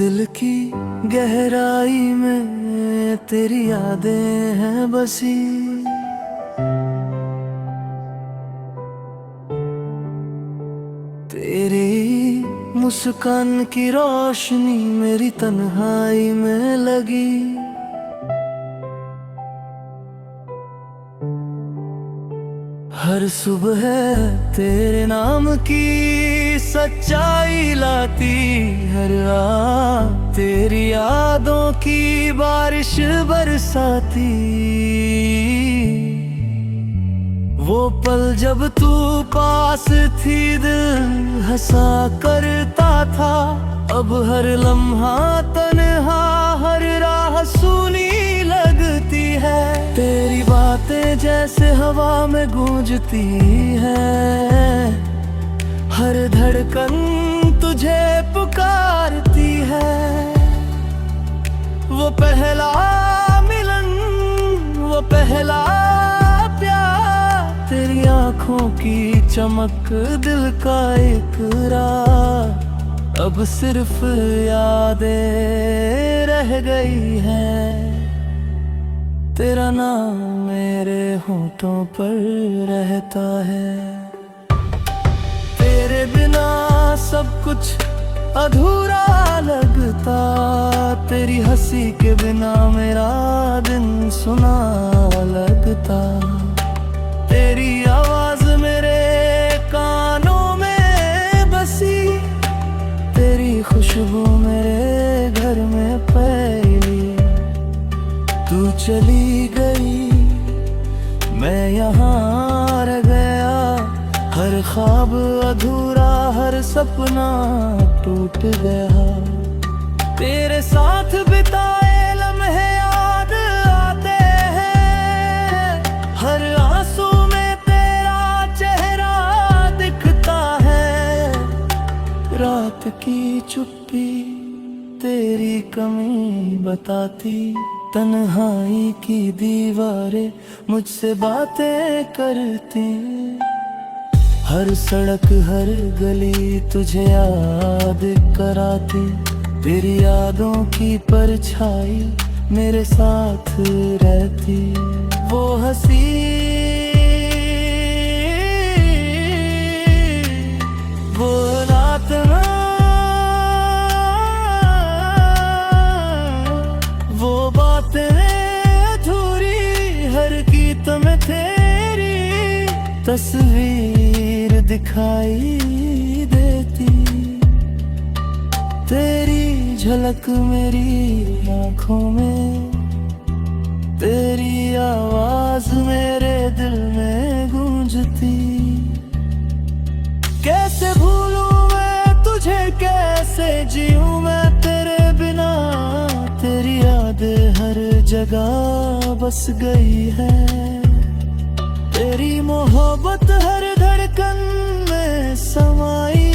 दिल की गहराई में तेरी यादें हैं बसी। तेरी मुस्कान की रोशनी मेरी तन्हाई में लगी। हर सुबह तेरे नाम की सच्चाई लाती, हर रात तेरी यादों की बारिश बरसाती। वो पल जब तू पास थी दिल हंसा करता था, अब हर लम्हा तन्हा हर राह सूनी लगती है। तेरी बातें जैसे हवा में गूंजती है, हर धड़कन तुझे पुकारती है। वो पहला मिलन, वो पहला प्यार, तेरी आँखों की चमक दिल का इकरार, अब सिर्फ यादें रह गई हैं। तेरा नाम मेरे होठों पर रहता है। तेरे बिना सब कुछ अधूरा लगता, तेरी हंसी के बिना मेरा दिन सुना लगता। तेरी आवाज मेरे कानों में बसी, तेरी खुशबू मेरे घर में फैली। तू चली गई मैं यहाँ रह गया, हर ख्वाब अधूरा हर सपना टूट गया। तेरे साथ बिताए लम्हे याद आते हैं, हर आंसू में तेरा चेहरा दिखता है। रात की चुप्पी तेरी कमी बताती, तन्हाई की दीवारें मुझसे बातें करती। हर सड़क हर गली तुझे याद कराती, तेरी यादों की परछाई मेरे साथ रहती। वो हंसी वो रात ना, वो बातें अधूरी, हर गीत में तेरी तस्वीर दिखाई देती। तेरी झलक मेरी आँखों में, तेरी आवाज मेरे दिल में गूंजती। कैसे भूलूं मैं तुझे, कैसे जीऊं मैं तेरे बिना। तेरी याद हर जगह बस गई है, तेरी मोहब्बत हर धड़कन में समाई।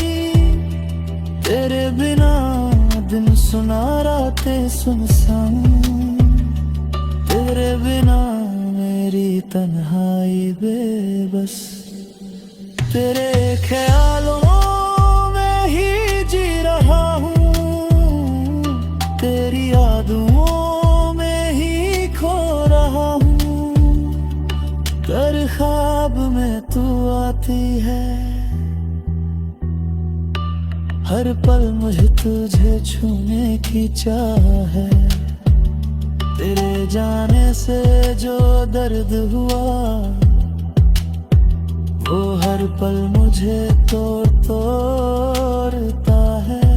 तेरे बिना दिन सुना रातें सुनसान, तेरे बिना मेरी तन्हाई बेबस। तेरे ख्यालों में ही जी रहा हूँ, तेरी यादों में ही खो रहा हूँ। कर ख्वाब में तू आती है, हर पल मुझे तुझे छूने की चाह है। तेरे जाने से जो दर्द हुआ, वो हर पल मुझे तोड़ तोड़ता है।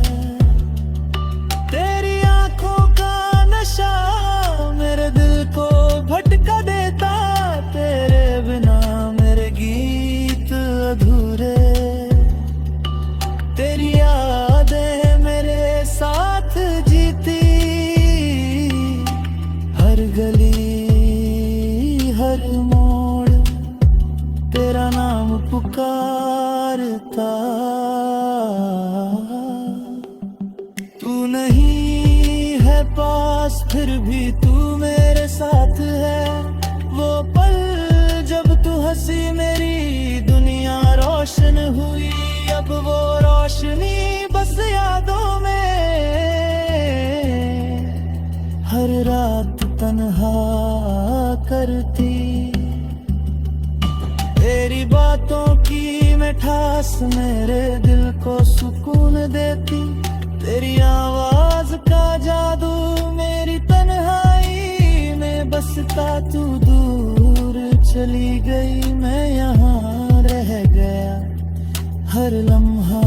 तेरी आंखों का नशा मेरे दिल को भटका देता, तेरे बिना मेरे गीत अधूरे। तेरी यादें मेरे साथ जीती, हर गली हर मोड़ तेरा नाम पुकारता। तू नहीं है पास फिर भी तू मेरे साथ है। वो पल जब तू हंसी मेरी दुनिया रोशन हुई, अब वो रोशनी बस यादों में रात तन्हा करती। तेरी बातों की मिठास मेरे दिल को सुकून देती। तेरी आवाज का जादू मेरी तन्हाई में बसता। तू दूर चली गई, मैं यहाँ रह गया। हर लम्हा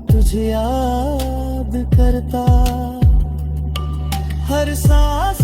तुझे याद करता, हर सांस